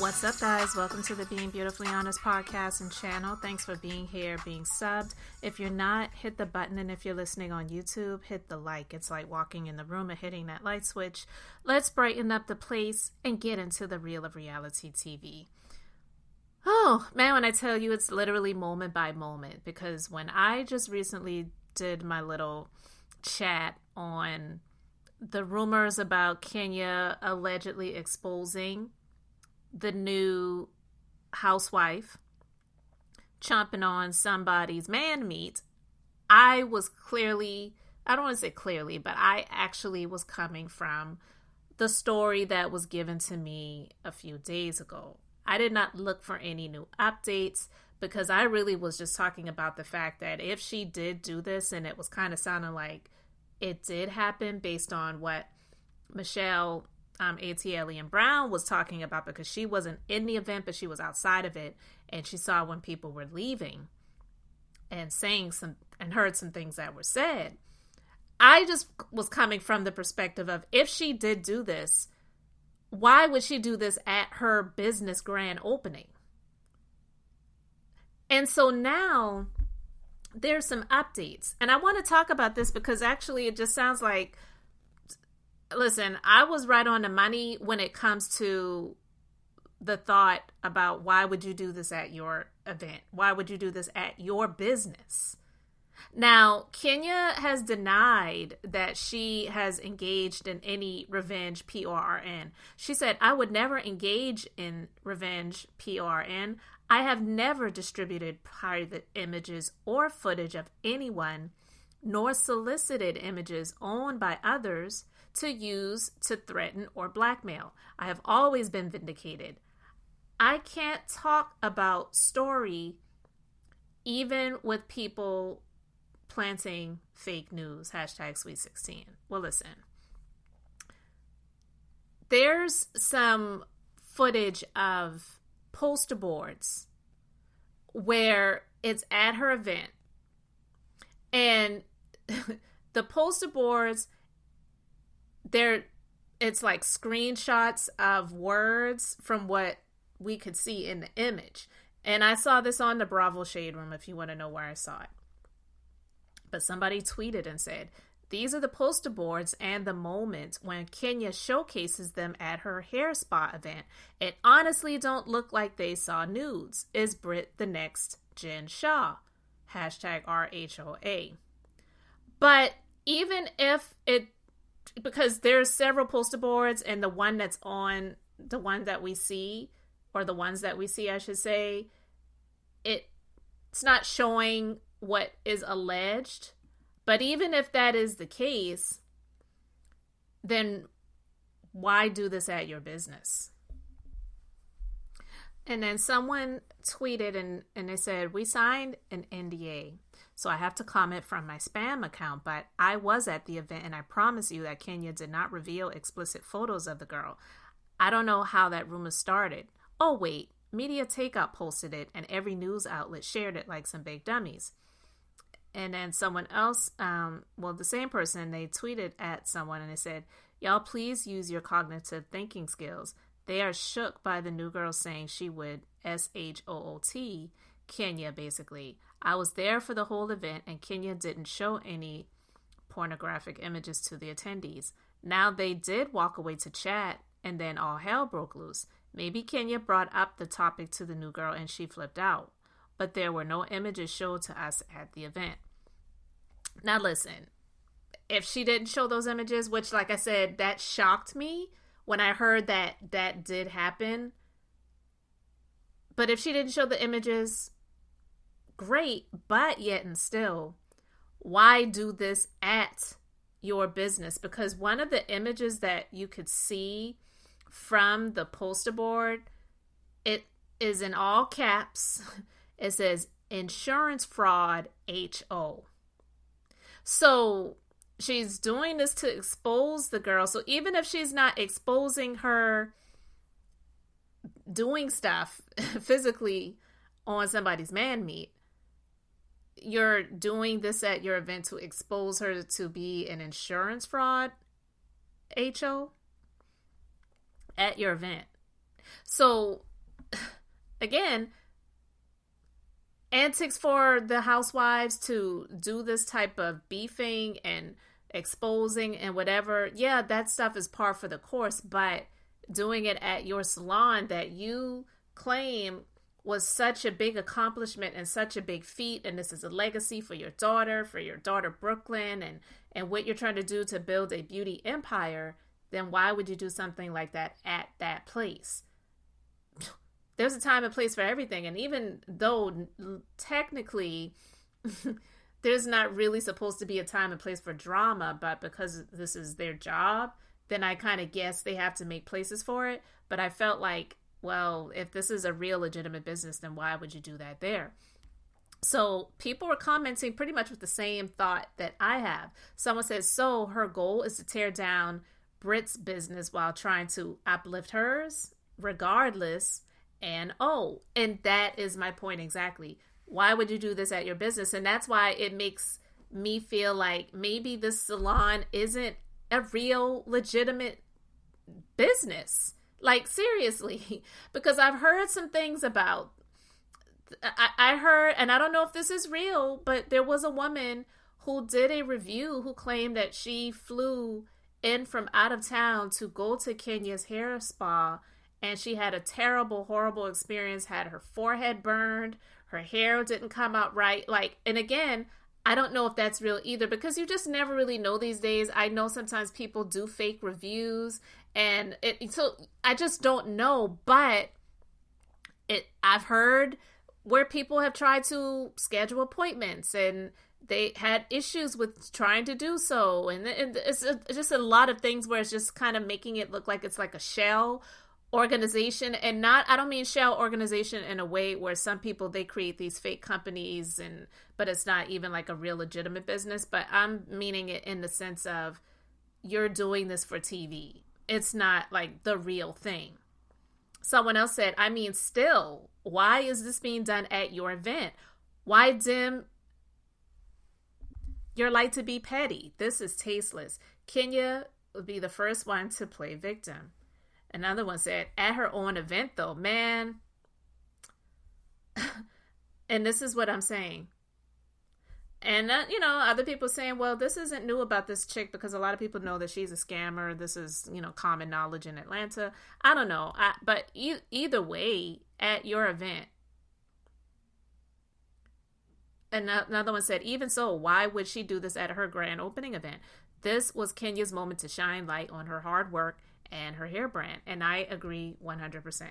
What's up, guys? Welcome to the Being Beautifully Honest podcast and channel. Thanks for being here, being subbed. If you're not, hit the button, and if you're listening on YouTube, hit the like. It's like walking in the room and hitting that light switch. Let's brighten up the place and get into the real of reality TV. Oh, man, when I tell you, it's literally moment by moment, because when I just recently did my little chat on the rumors about Kenya allegedly exposing the new housewife chomping on somebody's man meat, I was clearly, I don't want to say clearly, but I actually was coming from the story that was given to me a few days ago. I did not look for any new updates because I really was just talking about the fact that if she did do this, and it was kind of sounding like it did happen based on what Michelle ATL and Brown was talking about, because she wasn't in the event, but she was outside of it, and she saw when people were leaving and saying some and heard some things that were said. I just was coming from the perspective of, if she did do this, why would she do this at her business grand opening? And so now there's some updates, and I want to talk about this because actually it just sounds like, listen, I was right on the money when it comes to the thought about why would you do this at your event? Why would you do this at your business? Now, Kenya has denied that she has engaged in any revenge PRN. She said, "I would never engage in revenge PRN. I have never distributed private images or footage of anyone, nor solicited images owned by others to use to threaten or blackmail. I have always been vindicated. I can't talk about story even with people planting fake news, hashtag Sweet 16. Well, listen, there's some footage of poster boards where it's at her event, and the poster boards, it's like screenshots of words from what we could see in the image. And I saw this on the Bravo Shade Room if you want to know where I saw it. But somebody tweeted and said, "These are the poster boards and the moment when Kenya showcases them at her hair spa event. It honestly don't look like they saw nudes. Is Brit the next Jen Shah? Hashtag RHOA." But even if it, because there's several poster boards, and the one that's on, the one that we see, or the ones that we see, I should say, it's not showing what is alleged. But even if that is the case, then why do this at your business? And then someone tweeted and they said, "We signed an NDA, so I have to comment from my spam account, but I was at the event and I promise you that Kenya did not reveal explicit photos of the girl. I don't know how that rumor started. Oh wait, Media Takeout posted it and every news outlet shared it like some big dummies." And then someone else, the same person, they tweeted at someone and they said, "Y'all please use your cognitive thinking skills. They are shook by the new girl saying she would SHOOT Kenya, basically. I was there for the whole event and Kenya didn't show any pornographic images to the attendees. Now they did walk away to chat and then all hell broke loose. Maybe Kenya brought up the topic to the new girl and she flipped out. But there were no images showed to us at the event." Now listen, if she didn't show those images, which like I said, that shocked me when I heard that that did happen. But if she didn't show the images, great, but yet and still, why do this at your business? Because one of the images that you could see from the poster board, it is in all caps. It says insurance fraud HO. So she's doing this to expose the girl. So even if she's not exposing her doing stuff physically on somebody's man meat, you're doing this at your event to expose her to be an insurance fraud HO at your event. So again, antics for the housewives to do this type of beefing and exposing and whatever. Yeah, that stuff is par for the course, but doing it at your salon that you claim was such a big accomplishment and such a big feat, and this is a legacy for your daughter Brooklyn, and what you're trying to do to build a beauty empire, then why would you do something like that at that place? There's a time and place for everything. And even though technically there's not really supposed to be a time and place for drama, but because this is their job, then I kind of guess they have to make places for it. But I felt like, well, if this is a real legitimate business, then why would you do that there? So people were commenting pretty much with the same thought that I have. Someone says, so her goal is to tear down Brit's business while trying to uplift hers, regardless. And that is my point exactly. Why would you do this at your business? And that's why it makes me feel like maybe this salon isn't a real legitimate business. Like, seriously, because I've heard some things about, I heard, and I don't know if this is real, but there was a woman who did a review who claimed that she flew in from out of town to go to Kenya's hair spa, and she had a terrible, horrible experience, had her forehead burned, her hair didn't come out right. Like, and again, I don't know if that's real either, because you just never really know these days. I know sometimes people do fake reviews, and so I just don't know, but I've heard where people have tried to schedule appointments and they had issues with trying to do so. And it's just a lot of things where it's just kind of making it look like it's like a shell organization, and I don't mean shell organization in a way where some people, they create these fake companies but it's not even like a real legitimate business, but I'm meaning it in the sense of you're doing this for TV. It's not like the real thing. Someone else said, I mean, still, why is this being done at your event? Why dim your light to be petty? This is tasteless. Kenya would be the first one to play victim. Another one said, at her own event, though, man. And this is what I'm saying. And, other people saying, well, this isn't new about this chick because a lot of people know that she's a scammer. This is, common knowledge in Atlanta. I don't know. But either way, at your event. And another one said, even so, why would she do this at her grand opening event? This was Kenya's moment to shine light on her hard work and her hair brand. And I agree 100%.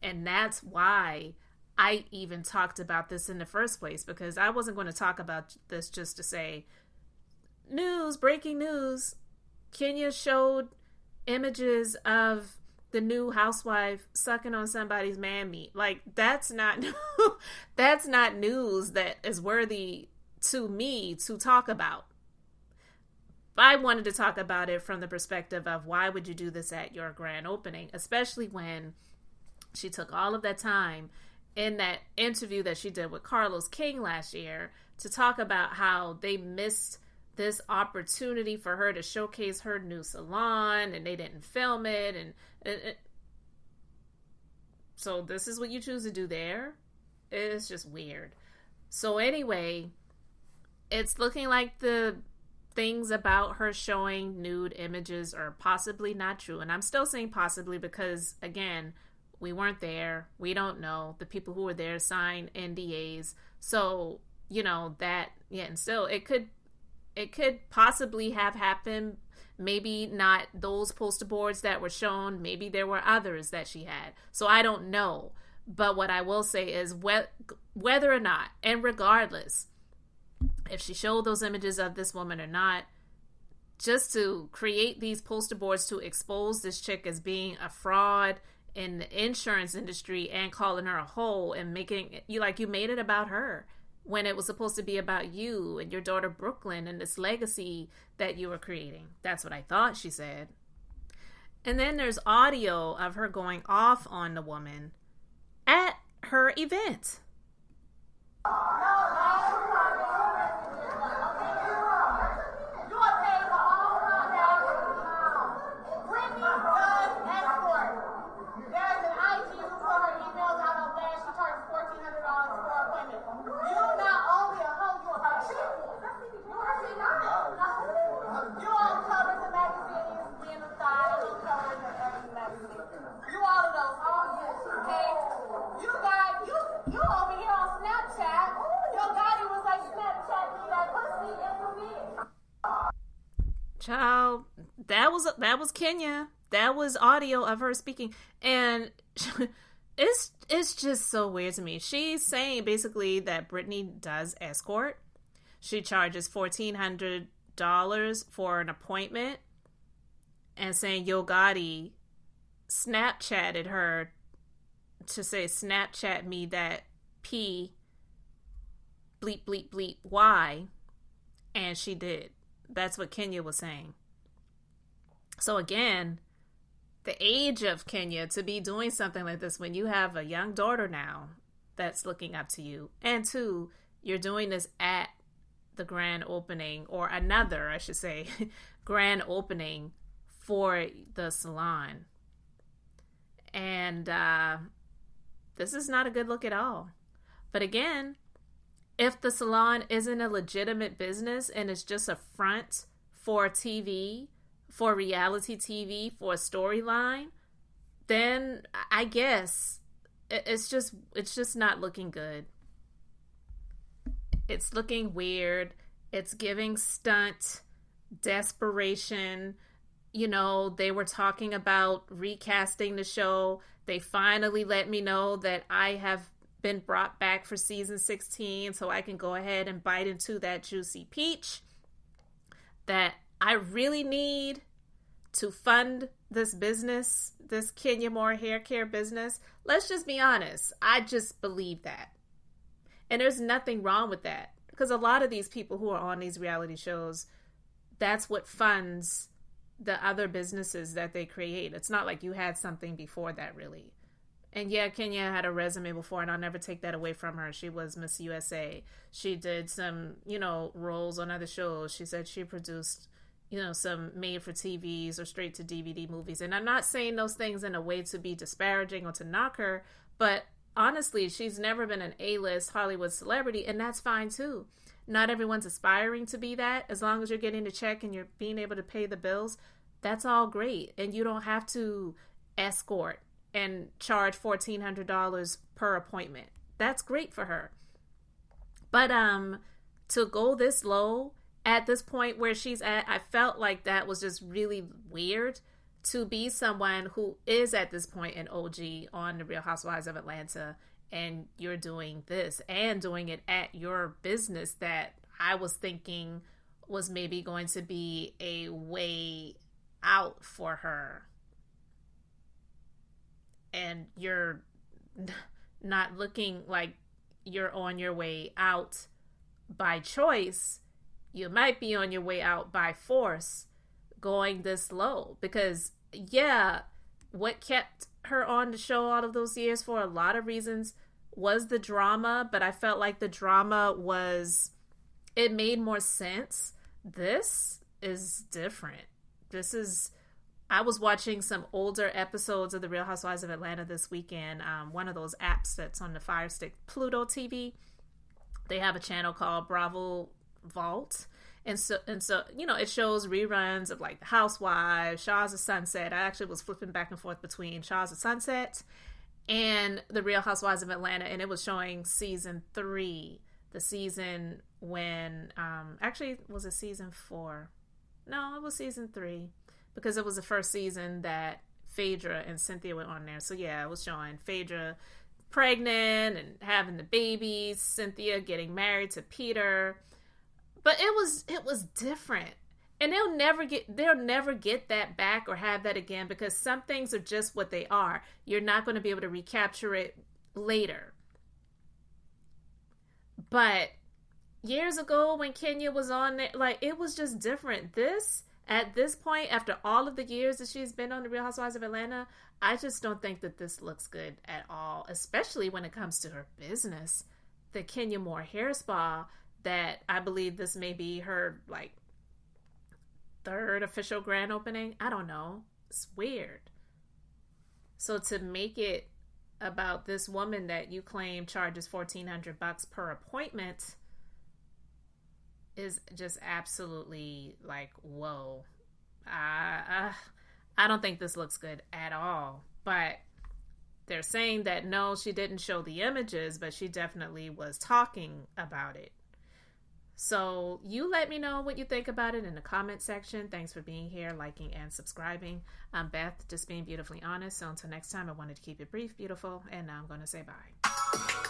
And that's why I even talked about this in the first place, because I wasn't going to talk about this just to say, breaking news. Kenya showed images of the new housewife sucking on somebody's man meat. Like, that's not that's not news that is worthy to me to talk about. I wanted to talk about it from the perspective of why would you do this at your grand opening, especially when she took all of that time in that interview that she did with Carlos King last year to talk about how they missed this opportunity for her to showcase her new salon and they didn't film it. And so this is what you choose to do there. It's just weird. So anyway, it's looking like the things about her showing nude images are possibly not true. And I'm still saying possibly because, again, we weren't there. We don't know. The people who were there signed NDAs. So, and still it could possibly have happened. Maybe not those poster boards that were shown. Maybe there were others that she had. So I don't know. But what I will say is whether or not, and regardless, if she showed those images of this woman or not, just to create these poster boards to expose this chick as being a fraud in the insurance industry and calling her a hoe and making you made it about her when it was supposed to be about you and your daughter Brooklyn and this legacy that you were creating. That's what I thought she said. And then there's audio of her going off on the woman at her event. Brittany does Escort. There's an IG for her emails. I don't know if she Child, that was Kenya. That was audio of her speaking, and it's just so weird to me. She's saying basically that Brittany does escort. She charges $1,400 for an appointment, and saying Yo Gotti Snapchatted her to say, Snapchat me that P bleep bleep bleep Y, and she did. That's what Kenya was saying. So again, the age of Kenya to be doing something like this when you have a young daughter now that's looking up to you, and two, you're doing this at the grand opening, or another, I should say, grand opening for the salon. And this is not a good look at all. But again, if the salon isn't a legitimate business and it's just a front for TV, for reality TV, for a storyline, then I guess it's just not looking good. It's looking weird. It's giving stunt, desperation. You know, they were talking about recasting the show. They finally let me know that I have been brought back for season 16, so I can go ahead and bite into that juicy peach that I really need to fund this business, this Kenyamoore hair care business. Let's just be honest. I just believe that. And there's nothing wrong with that, because a lot of these people who are on these reality shows, that's what funds the other businesses that they create. It's not like you had something before that, really. And yeah, Kenya had a resume before, and I'll never take that away from her. She was Miss USA. She did some, roles on other shows. She said she produced, some made-for-TVs or straight-to-DVD movies. And I'm not saying those things in a way to be disparaging or to knock her, but honestly, she's never been an A-list Hollywood celebrity, and that's fine, too. Not everyone's aspiring to be that. As long as you're getting a check and you're being able to pay the bills, that's all great. And you don't have to escort and charge $1,400 per appointment. That's great for her. But to go this low at this point where she's at, I felt like that was just really weird, to be someone who is at this point an OG on The Real Housewives of Atlanta, and you're doing this and doing it at your business that I was thinking was maybe going to be a way out for her. And you're not looking like you're on your way out by choice. You might be on your way out by force, going this low. Because, yeah, what kept her on the show all of those years for a lot of reasons was the drama. But I felt like the drama it made more sense. This is different. I was watching some older episodes of The Real Housewives of Atlanta this weekend. One of those apps that's on the Fire Stick, Pluto TV. They have a channel called Bravo Vault. And so, it shows reruns of like The Housewives, Shahs of Sunset. I actually was flipping back and forth between Shahs of Sunset and The Real Housewives of Atlanta. And it was showing season 3, the season when, actually, was it season 4? No, it was season 3. Because it was the first season that Phaedra and Cynthia were on there. So yeah, it was showing Phaedra pregnant and having the babies, Cynthia getting married to Peter. But it was different. And they'll never get that back or have that again, because some things are just what they are. You're not going to be able to recapture it later. But years ago when Kenya was on there, like, it was just different. At this point, after all of the years that she's been on The Real Housewives of Atlanta, I just don't think that this looks good at all, especially when it comes to her business, the Kenyamoore Hair Spa, that I believe this may be her, like, 3rd official grand opening. I don't know. It's weird. So to make it about this woman that you claim charges $1,400 per appointment is just absolutely like, whoa. I don't think this looks good at all. But they're saying that no, she didn't show the images, but she definitely was talking about it. So you let me know what you think about it in the comment section. Thanks for being here, liking, and subscribing. I'm Beth, just being beautifully honest. So until next time, I wanted to keep it brief, beautiful, and now I'm going to say bye.